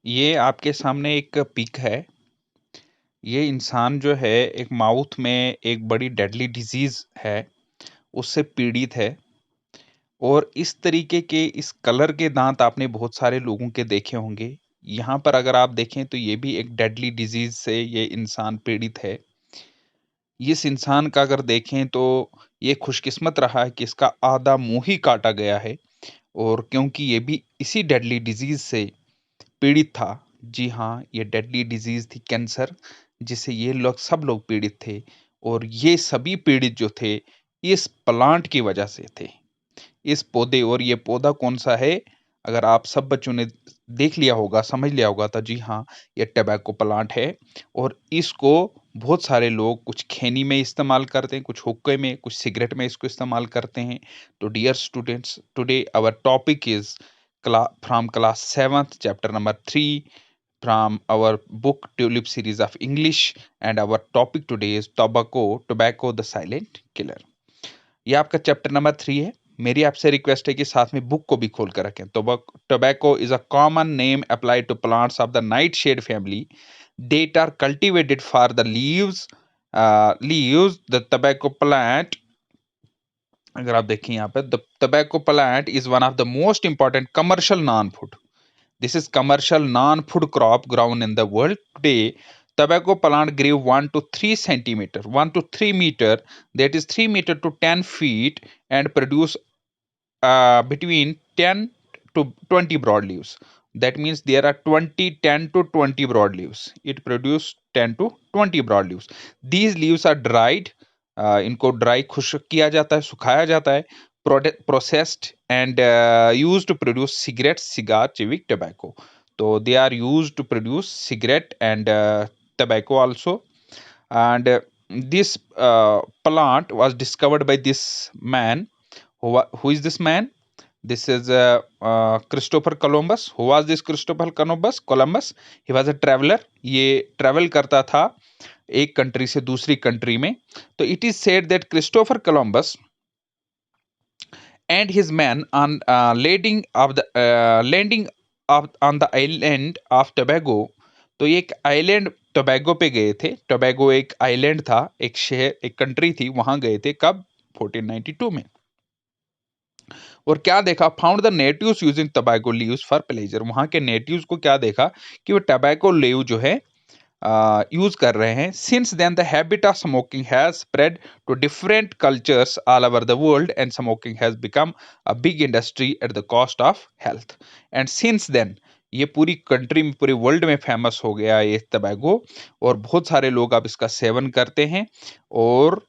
ये आपके सामने एक पिक है। ये इंसान जो है एक माउथ में एक बड़ी डेडली डिजीज़ है, उससे पीड़ित है और इस तरीके के इस कलर के दाँत आपने बहुत सारे लोगों के देखे होंगे। यहाँ पर अगर आप देखें तो ये भी एक डेडली डिजीज़ से ये इंसान पीड़ित है। इस इंसान का अगर देखें तो ये खुशकिस्मत रहा है कि इसका आधा मुँह ही काटा गया है और क्योंकि ये भी इसी डेडली डिजीज़ से पीड़ित था। जी हाँ, ये डेडली डिज़ीज़ थी कैंसर, जिससे ये लोग सब लोग पीड़ित थे और ये सभी पीड़ित जो थे, इस प्लांट की वजह से थे। इस पौधे और ये पौधा कौन-सा है, अगर आप सब बच्चों ने देख लिया होगा, समझ लिया होगा तो जी हाँ, ये टोबैको प्लांट है और इसको बहुत सारे लोग कुछ खैनी में इस्तेमाल करते हैं, कुछ हुक्के में, कुछ सिगरेट में इसको इस्तेमाल करते हैं। तो dear students, today our topic is from class 7th chapter number 3 from our book Tulip series of English, and our topic today is tobacco the silent killer. ये आपका चैप्टर नंबर 3 है। मेरी आपसे रिक्वेस्ट है कि साथ में बुक को भी खोल कर रखें। Tobacco is a common name applied to plants of the nightshade family that are cultivated for the leaves. The tobacco plant, अगर आप देखें यहाँ पे, the tobacco plant is one of the most important commercial non-food. This is commercial non-food crop grown in the world today. Tobacco plant grew 1 to 3 centimeter, 1 to 3 meter, that is 3 meter to 10 feet, and produce between 10 to 20 broad leaves. That means there are 10 to 20 broad leaves. It produces 10 to 20 broad leaves. These leaves are dried. इनको dry खुश्क किया जाता है, सुखाया जाता है, processed and used to produce cigarette, cigar, chewing tobacco. So they are used to produce cigarette and tobacco also. And this plant was discovered by this man. Who is this man? This is Christopher Columbus. Who was this Christopher Columbus? Columbus. He was a traveler. ये travel करता था एक country से दूसरी country में. तो it is said that Christopher Columbus and his men on landing on the island of Tobago. तो ये एक आइलैंड टोबैगो पे गए थे. टोबैगो एक आइलैंड था, एक शहर, एक कंट्री थी, वहां गए थे. कब? 1492 में. और क्या देखा? Found the natives using Tobago leaves for pleasure. वहां के नेटिव्स को क्या देखा कि वो टोबैगो लीव जो है यूज कर रहे हैं. Since then the habit of smoking has spread to different cultures all over the world and smoking has become a big industry at the cost of health. And since then ये पूरी country में, पूरे world में famous हो गया ये tobacco और बहुत सारे लोग अब इसका सेवन करते हैं और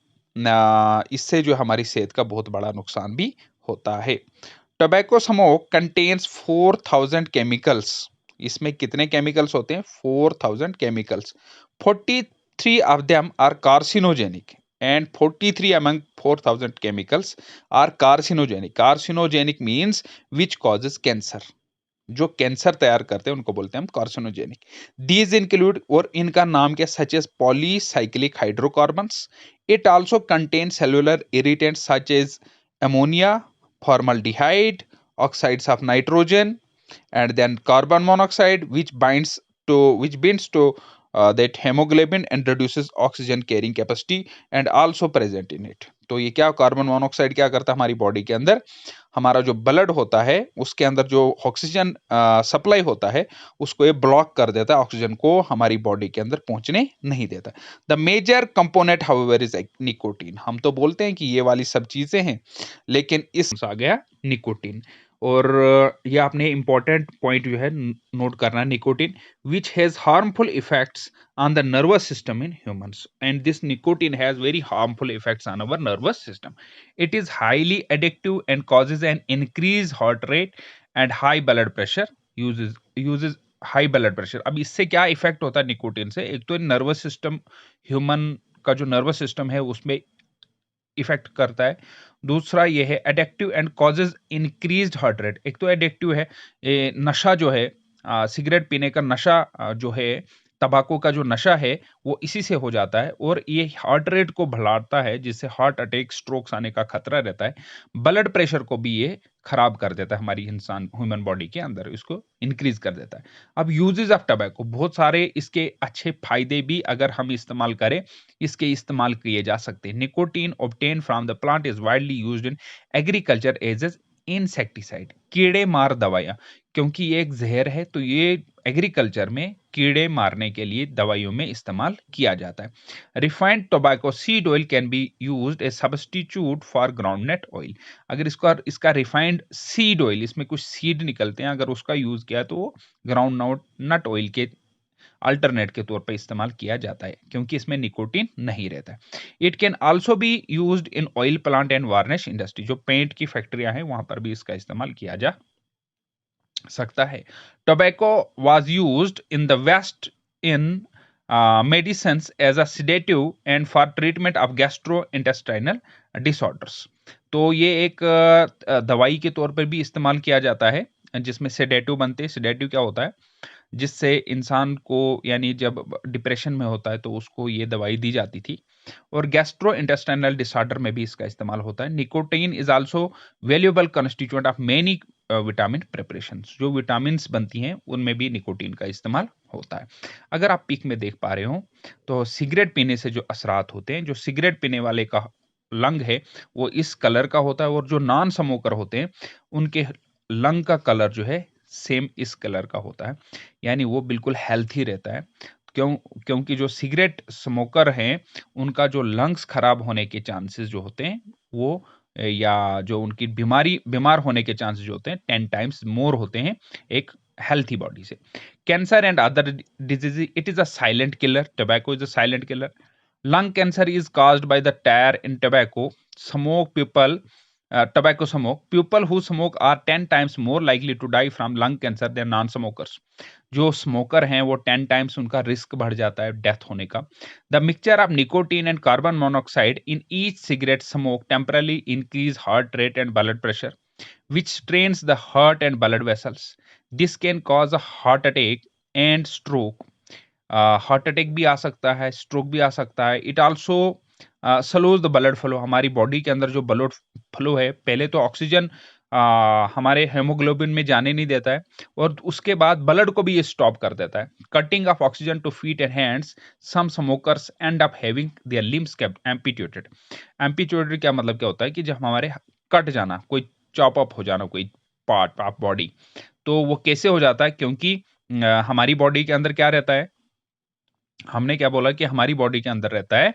इससे जो हमारी सेहत का बहुत बड़ा नुकसान भी होता है. Tobacco smoke contains 4000 chemicals. इसमें कितने केमिकल्स होते हैं? 4000 chemicals. 43 of them are carcinogenic and 43 among 4000 chemicals are carcinogenic. Carcinogenic means which causes cancer. जो कैंसर तैयार करते हैं उनको बोलते हैं हम कार्सिनोजेनिक. दीज इंक्लूड, और इनका नाम क्या? Such as polycyclic hydrocarbons. It also contain cellular irritants such as ammonia, formaldehyde, oxides of nitrogen, and then carbon monoxide, which binds to that hemoglobin and reduces oxygen carrying capacity and also present in it. तो ये क्या, carbon monoxide क्या करता है हमारी body के अंदर? हमारा जो ब्लड होता है उसके अंदर जो ऑक्सीजन सप्लाई होता है उसको ये ब्लॉक कर देता है, ऑक्सीजन को हमारी बॉडी के अंदर पहुंचने नहीं देता. The major component however is nicotine. हम तो बोलते हैं कि ये वाली सब चीजें हैं, लेकिन इस आ गया निकोटीन. और ये आपने इंपॉर्टेंट पॉइंट जो है नोट करना, nicotine which has harmful effects on the nervous system in humans, and this nicotine has very harmful effects on our nervous system. It is highly addictive and causes an increased heart rate and high blood pressure. Uses high blood pressure. अब इससे क्या effect होता है nicotine से? एक तो nervous system, human का जो नर्वस सिस्टम है उसमें इफेक्ट करता है. दूसरा ये है addictive and causes increased heart rate. एक तो एडिक्टिव है, नशा जो है, सिगरेट पीने का नशा जो है तंबाकू का जो नशा है वो इसी से हो जाता है और ये हार्ट रेट को बढ़ाता है, जिससे हार्ट अटैक, स्ट्रोक्स आने का खतरा रहता है। ब्लड प्रेशर को भी ये खराब कर देता है, हमारी इंसान ह्यूमन बॉडी के अंदर इसको इंक्रीज कर देता है। अब यूजेस ऑफ टबैको, बहुत सारे इसके अच्छे फायदे भी अगर हम इस्तेमाल करें, इसके इस्तेमाल किए जा सकते हैं। Nicotine obtain from the plant is widely used in agriculture as insecticide, कीड़े मार दवाइयां, क्योंकि ये एक जहर है तो ये एग्रीकल्चर में कीड़े मारने के लिए दवाइयों में इस्तेमाल किया जाता है। Refined tobacco seed oil can be used A substitute for groundnut oil. अगर इसका रिफाइंड सीड ऑयल, इसमें कुछ सीड निकलते हैं, अगर उसका यूज किया तो वो ग्राउंड नट ऑयल के अल्टरनेट के तौर पर इस्तेमाल किया जाता है, क्योंकि इसमें निकोटीन नहीं रहता है। It can also be used in oil plant and varnish industry, जो पेंट की फैक्ट्रियां हैं वहां पर भी इसका इस्तेमाल किया जा सकता है। Tobacco was used in the west in medicines as a sedative and for treatment of gastrointestinal disorders. तो ये एक दवाई के तौर पर भी इस्तेमाल किया जाता है, जिसमें सेडेटिव बनते हैं। सेडेटिव क्या होता है? जिससे इंसान को, यानी जब डिप्रेशन में होता है तो उसको ये दवाई दी जाती थी। और गैस्ट्रो इंटेस्टाइनल डिसऑर्डर में भी इसका इस्तेमाल होता है। Nicotine is also valuable constituent of many vitamin preparations, जो विटामिन बनती हैं उनमें भी निकोटीन का इस्तेमाल होता है। अगर आप पिक में देख पा रहे हो तो सिगरेट पीने से जो असरात होते हैं, जो सिगरेट पीने वाले का लंग है वो इस कलर का होता है, और जो नॉन स्मोकर होते हैं उनके लंग का कलर जो है सेम इस कलर का होता है, यानी वो बिल्कुल हेल्थी रहता है। क्योंकि जो सिगरेट स्मोकर हैं उनका जो लंग्स खराब होने के चांसेस जो होते हैं वो, या जो उनकी बीमार होने के चांसेस जो होते हैं 10 टाइम्स मोर होते हैं एक हेल्थी बॉडी से। Cancer and other disease, it is a silent killer. Tobacco is a silent killer. Lung cancer is caused by the tar in tobacco. Tobacco smoke. People who smoke are 10 times more likely to die from lung cancer than non-smokers. जो smoker हैं वो 10 times उनका risk बढ़ जाता है death होने का। The mixture of nicotine and carbon monoxide in each cigarette smoke temporarily increase heart rate and blood pressure, which strains the heart and blood vessels. This can cause a heart attack and stroke. Heart attack भी आ सकता है, stroke भी आ सकता है। It also slows the blood flow, हमारी body के अंदर जो ब्लड फ्लो है, पहले तो ऑक्सीजन हमारे हेमोग्लोबिन में जाने नहीं देता है, और उसके बाद ब्लड को भी ये स्टॉप कर देता है। Cutting off oxygen to feet and hands, some smokers end up having their limbs kept amputated. Amputated क्या मतलब, क्या होता है कि जब हमारे कट जाना, कोई चॉप अप हो जाना कोई पार्ट ऑफ बॉडी, तो वो कैसे हो जाता है? क्योंकि हमारी बॉडी के अंदर क्या रहता है, हमने क्या बोला कि हमारी बॉडी के अंदर रहता है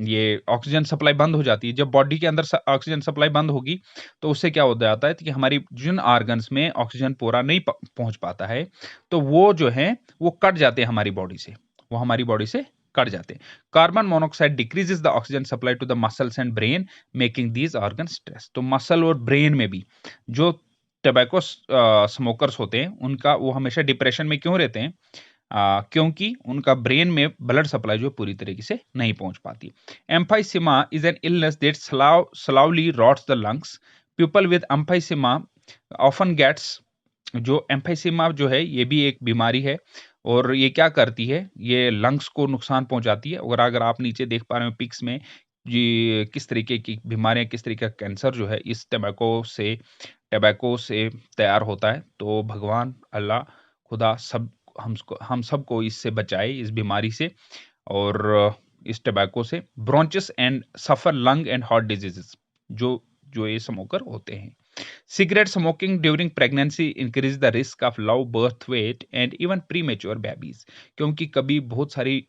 ये ऑक्सीजन सप्लाई बंद हो जाती है। जब बॉडी के अंदर ऑक्सीजन सप्लाई बंद होगी तो उससे क्या हो जाता है कि हमारी जिन ऑर्गन्स में ऑक्सीजन पूरा नहीं पहुंच पाता है, तो वो जो है वो कट जाते हैं हमारी बॉडी से, वो हमारी बॉडी से कट जाते हैं। Carbon monoxide decreases the oxygen supply to the muscles and brain, making these organ stress. तो मसल और ब्रेन में भी जो टोबैको स्मोकर्स होते हैं उनका, वो हमेशा डिप्रेशन में क्यों रहते हैं? क्योंकि उनका ब्रेन में ब्लड सप्लाई जो पूरी तरीके से नहीं पहुंच पाती। Emphysema is an illness that slowly rots the lungs. People with emphysema often gets, जो एम्फाइसीमा जो है ये भी एक बीमारी है, और ये क्या करती है, ये लंग्स को नुकसान पहुंचाती है। और अगर आप नीचे देख पा रहे हो पिक्स में, ये किस तरीके की बीमारियां, किस तरीके का कैंसर जो है इस टबैको से तैयार होता है। तो भगवान अल्लाह खुदा हम सबको इससे बचाए, इस बीमारी से और इस टबैको से। Bronchitis and suffer lung and heart diseases, जो जो ये स्मोकर होते हैं। Cigarette smoking during pregnancy increase the risk of low birth weight and even premature babies. क्योंकि कभी बहुत सारी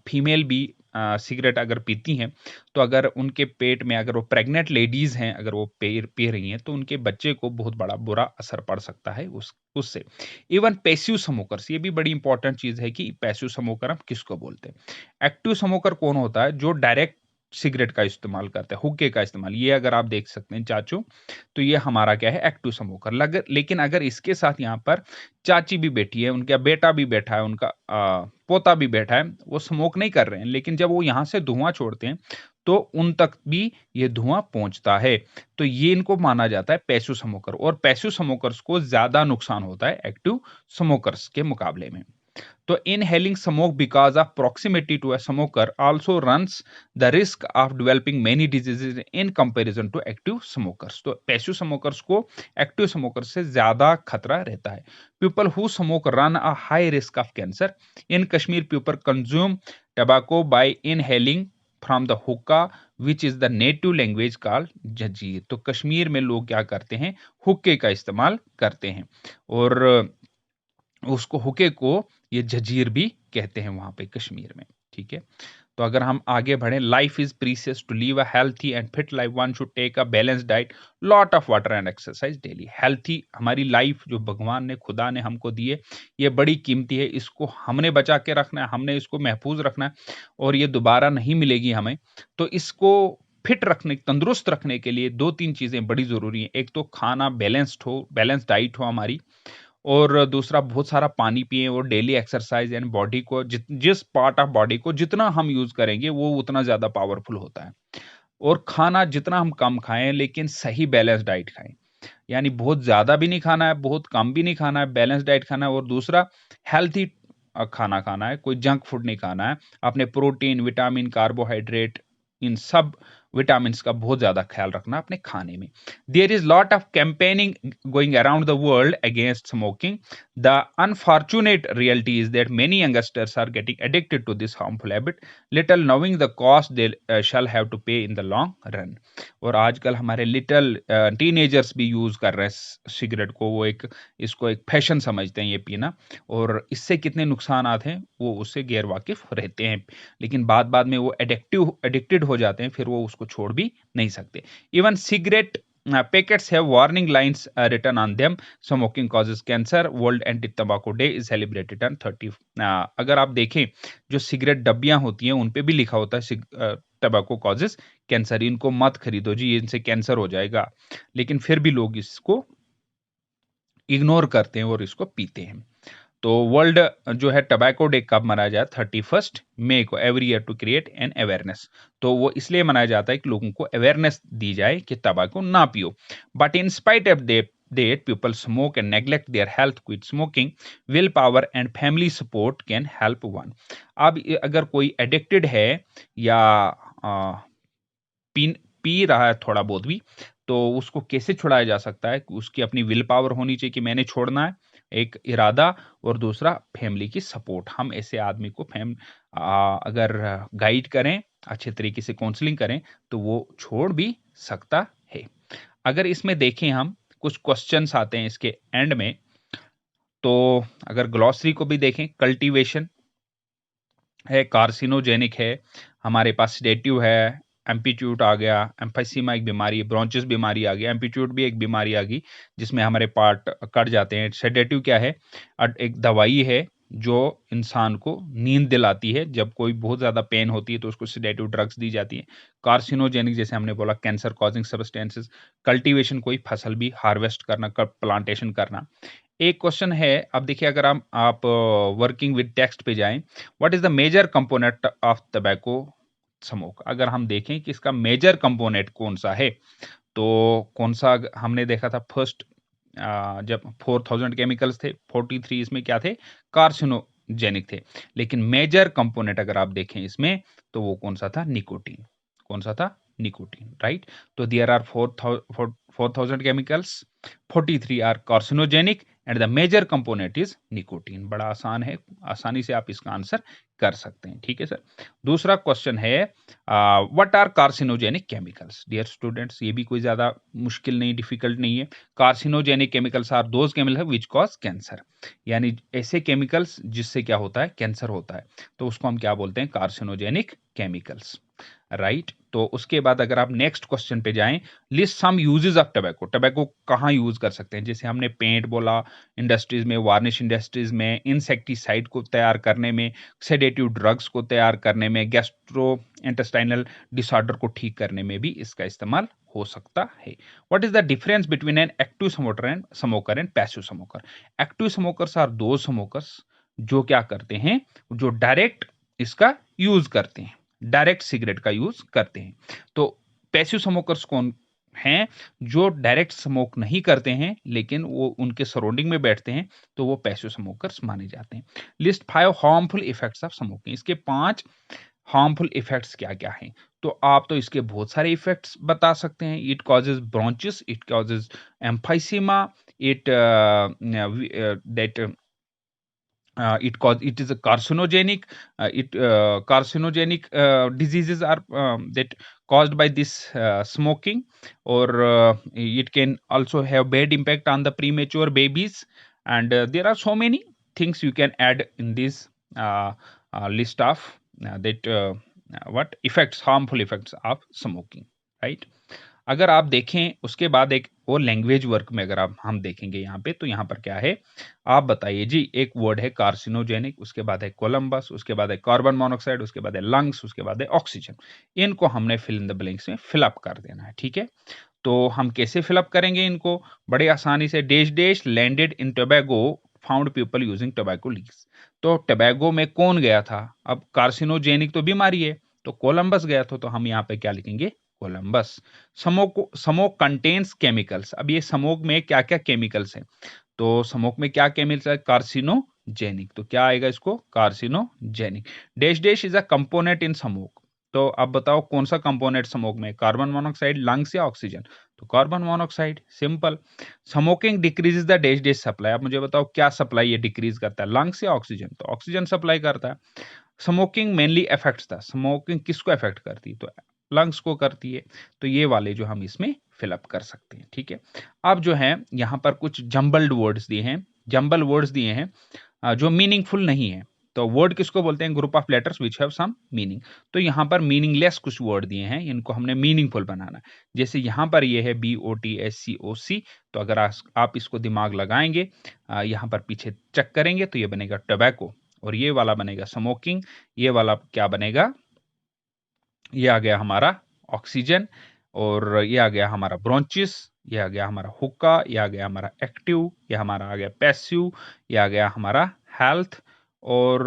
फीमेल भी सिगरेट अगर पीती हैं, तो अगर उनके पेट में, अगर वो प्रेग्नेंट लेडीज हैं, अगर वो पी रही हैं, तो उनके बच्चे को बहुत बड़ा बुरा असर पड़ सकता है उससे। इवन पैसिव स्मोकर्स, ये भी बड़ी इंपॉर्टेंट चीज है कि पैसिव स्मोकर हम किसको बोलते हैं। एक्टिव स्मोकर कौन होता है? जो डायरेक्ट सिगरेट का इस्तेमाल करता है, हुक्के का इस्तेमाल। ये अगर आप देख सकते हैं चाचू, तो ये हमारा क्या है, एक्टिव स्मोकर। लेकिन अगर इसके साथ यहाँ पर चाची भी बैठी है, उनका बेटा भी बैठा है, उनका पोता भी बैठा है, वो स्मोक नहीं कर रहे हैं, लेकिन जब वो यहाँ से धुआं छोड़ते हैं तो उन तक भी ये धुआं पहुंचता है, तो ये इनको माना जाता है पैसिव स्मोकर। और पैसिव स्मोकर्स को ज्यादा नुकसान होता है एक्टिव स्मोकर्स के मुकाबले में। तो inhaling smoke because of proximity to a smoker also runs the risk of developing many diseases in comparison to active smokers. तो पैसिव स्मोकर्स को एक्टिव स्मोकर्स से ज्यादा खतरा रहता है। People who smoke run a high risk of cancer. In Kashmir people consume tobacco by inhaling from the hookah which is the native language called zanjeer. तो कश्मीर में लोग क्या करते हैं, हुक्के का इस्तेमाल करते हैं, और उसको हुक्के को ये जंजीर भी कहते हैं वहां पे कश्मीर में। ठीक है, तो अगर हम आगे बढ़े, life is precious, to live a healthy and fit life one should take a balance diet, lot of water and exercise daily. Healthy हमारी लाइफ जो भगवान ने, खुदा ने हमको दी है, ये बड़ी कीमती है, इसको हमने बचा के रखना है, हमने इसको महफूज रखना है, और ये दोबारा नहीं मिलेगी हमें। तो इसको फिट रखने, तंदुरुस्त रखने के लिए दो तीन चीजें बड़ी जरूरी हैं। एक तो खाना बैलेंस्ड हो, बैलेंस डाइट हो हमारी, और दूसरा बहुत सारा पानी पिएं, और डेली एक्सरसाइज एंड बॉडी को जिस पार्ट ऑफ बॉडी को जितना हम यूज करेंगे वो उतना ज्यादा पावरफुल होता है। और खाना जितना हम कम खाएं, लेकिन सही बैलेंस डाइट खाएं, यानी बहुत ज्यादा भी नहीं खाना है, बहुत कम भी नहीं खाना है, बैलेंस डाइट खाना है। और दूसरा, हेल्थी खाना खाना है, कोई जंक फूड नहीं खाना है। अपने प्रोटीन, विटामिन, कार्बोहाइड्रेट, इन सब विटामिन का बहुत ज्यादा ख्याल रखना अपने खाने में। There is lot of campaigning going around the world against smoking. The unfortunate reality is that many youngsters are getting addicted to this harmful habit, little knowing the cost they shall have to pay in the long run. और आजकल हमारे little teenagers भी use कर रहे हैं cigarette को, वो एक, इसको एक फैशन समझते हैं ये पीना, और इससे कितने नुकसानात हैं वो उससे गैर वाकिफ रहते हैं, लेकिन बाद बाद में वो एडिक्टेड हो जाते हैं, फिर वो उसको छोड़ भी नहीं सकते। Even cigarette packets have warning lines written on them, smoking causes cancer, world anti तंबाकू डे इज सेलिब्रेटेड ऑन 30। अगर आप देखें, जो सिगरेट डब्बियां होती हैं उन पे भी लिखा होता है टबैको कॉजेज कैंसर, इनको मत खरीदो जी, इनसे कैंसर हो जाएगा, लेकिन फिर भी लोग इसको इग्नोर करते हैं और इसको पीते हैं। तो वर्ल्ड जो है टबैको डे कब मनाया जाए, 31 मई को, every year, to create an awareness. तो वो इसलिए मनाया जाता है कि लोगों को अवेयरनेस दी जाए कि तंबाकू ना पियो। But in spite of that people smoke and neglect their health, quit smoking, willpower and family support can help one। अब अगर कोई एडिक्टेड है, या पी पी रहा है थोड़ा बहुत भी, तो उसको कैसे छुड़ाया जा सकता है? उसकी अपनी विल पावर होनी चाहिए कि मैंने छोड़ना है, एक इरादा, और दूसरा फैमिली की सपोर्ट। हम ऐसे आदमी को अगर गाइड करें, अच्छे तरीके से काउंसलिंग करें, तो वो छोड़ भी सकता है। अगर इसमें देखें हम, कुछ क्वेश्चंस आते हैं इसके एंड में, तो अगर ग्लॉसरी को भी देखें, कल्टीवेशन है, कार्सिनोजेनिक है, हमारे पास सेडेटिव है, एम्पीट्यूड आ गया, एम्फाइसीमा एक बीमारी है, ब्रोंचिस बीमारी आ गई, एम्पीट्यूड भी एक बीमारी आ गई जिसमें हमारे पार्ट कट जाते हैं। सेडेटिव क्या है? एक दवाई है जो इंसान को नींद दिलाती है, जब कोई बहुत ज्यादा पेन होती है तो उसको सेडेटिव ड्रग्स दी जाती है। कार्सिनोजेनिक, जैसे हमने बोला, कैंसर कॉजिंग सब्सटेंसेस। कल्टीवेशन, कोई फसल भी हार्वेस्ट करना, प्लांटेशन करना। एक क्वेश्चन है, अब देखिए, अगर आप वर्किंग विद टेक्स्ट पे जाएं, what is the major component of tobacco smoke. अगर हम देखें कि इसका मेजर कंपोनेंट कौन सा है, तो कौन सा हमने देखा था फर्स्ट, जब 4000 केमिकल्स थे, 43 इसमें क्या थे, कार्सिनोजेनिक थे। लेकिन मेजर कंपोनेंट अगर आप देखें इसमें, तो वो कौन सा था, निकोटीन। कौन सा था? Nicotine, right. तो there are 4000 chemicals, 43 are carcinogenic, and the major component is nicotine. बड़ा आसान है, आसानी से आप इसका आंसर कर सकते हैं। ठीक है सर। दूसरा क्वेश्चन है, what are carcinogenic chemicals. Dear students, ये भी कोई ज्यादा मुश्किल नहीं, डिफिकल्ट नहीं है। Carcinogenic chemicals are those chemicals which cause cancer, यानी ऐसे केमिकल्स जिससे क्या होता है, कैंसर होता है, तो उसको हम क्या बोलते हैं, कार्सिनोजेनिक केमिकल्स, राइट। तो उसके बाद अगर आप नेक्स्ट क्वेश्चन पे जाएं, list some uses of tobacco. Tobacco कहाँ यूज कर सकते हैं? जैसे हमने पेंट बोला, इंडस्ट्रीज में, वार्निश इंडस्ट्रीज में, इंसेक्टिसाइड को तैयार करने में, सेडेटिव ड्रग्स को तैयार करने में, गैस्ट्रो इंटेस्टाइनल डिसऑर्डर को ठीक करने में भी इसका इस्तेमाल हो सकता है। What is the difference between an active smoker and passive smoker. Active smokers are those smokers जो क्या करते हैं, जो डायरेक्ट इसका यूज करते हैं, डायरेक्ट सिगरेट का यूज करते हैं। तो पैसिव स्मोकर्स कौन हैं जो डायरेक्ट स्मोक नहीं करते हैं लेकिन वो उनके सराउंडिंग में बैठते हैं, तो वो पैसिव स्मोकर्स माने जाते हैं। List 5 harmful effects of smoking. इसके 5 हार्मफुल इफेक्ट्स क्या-क्या हैं? तो आप तो इसके बहुत सारे इफेक्ट्स बता सकते हैं। It causes bronchitis, it causes emphysema, it that it is a carcinogenic, carcinogenic diseases are that caused by this smoking, or it can also have bad impact on the premature babies, and there are so many things you can add in this list of that what effects, harmful effects of smoking, right? अगर आप देखें उसके बाद एक और language work में अगर आप हम देखेंगे यहाँ पे, तो यहाँ पर क्या है, आप बताइए जी। एक वर्ड है कार्सिनोजेनिक, उसके बाद है कोलंबस, उसके बाद है कार्बन मोनोक्साइड, उसके बाद है लंग्स, उसके बाद है ऑक्सीजन। इनको हमने फिल इन द ब्लैंक्स में फिलअप कर देना है, ठीक है। तो हम कैसे फिलअप करेंगे इनको? बड़े आसानी से, dash dash landed in Tobago, found people using tobacco leaves. तो टोबैगो में कौन गया था? अब कार्सिनोजेनिक तो बीमारी है, तो कोलंबस गया था, तो हम यहाँ पे क्या लिखेंगे? कोलंबस। Smoke contains chemicals. अब ये स्मोक में क्या क्या केमिकल्स हैं? तो स्मोक में क्या केमिकल्स है? कार्सिनोजेनिक। तो क्या आएगा इसको? Carcinogenic. Dash dash is a component in smoke. तो अब बताओ कौन सा कंपोनेंट स्मोक में? कार्बन मोनोक्साइड, लंग्स या ऑक्सीजन? तो carbon monoxide, simple. Smoking decreases the dash dash supply. अब मुझे बताओ क्या सप्लाई ये डिक्रीज करता है, लंग्स या ऑक्सीजन? तो ऑक्सीजन सप्लाई करता है। Smoking mainly affects the, smoking किसको अफेक्ट करती है? तो लंग्स को करती है। तो ये वाले जो हम इसमें फिलअप कर सकते हैं, ठीक है। अब जो है यहाँ पर कुछ जंबल्ड वर्ड्स दिए हैं, जंबल वर्ड्स दिए हैं जो मीनिंगफुल नहीं है। तो वर्ड किसको बोलते हैं? Group of letters which have some meaning. तो यहाँ पर मीनिंगलेस कुछ वर्ड दिए हैं, इनको हमने मीनिंगफुल बनाना है। जैसे यहाँ पर ये है BOTSCOC। तो अगर आप इसको दिमाग लगाएंगे, यहाँ पर पीछे चेक करेंगे, तो ये बनेगा टोबैको, और ये वाला बनेगा स्मोकिंग, ये वाला क्या बनेगा? ये आ गया हमारा ऑक्सीजन, और ये आ गया हमारा ब्रोंचिस, ये आ गया हमारा हुक्का, ये आ गया हमारा एक्टिव, ये हमारा आ गया पैसिव, ये आ गया हमारा हेल्थ, और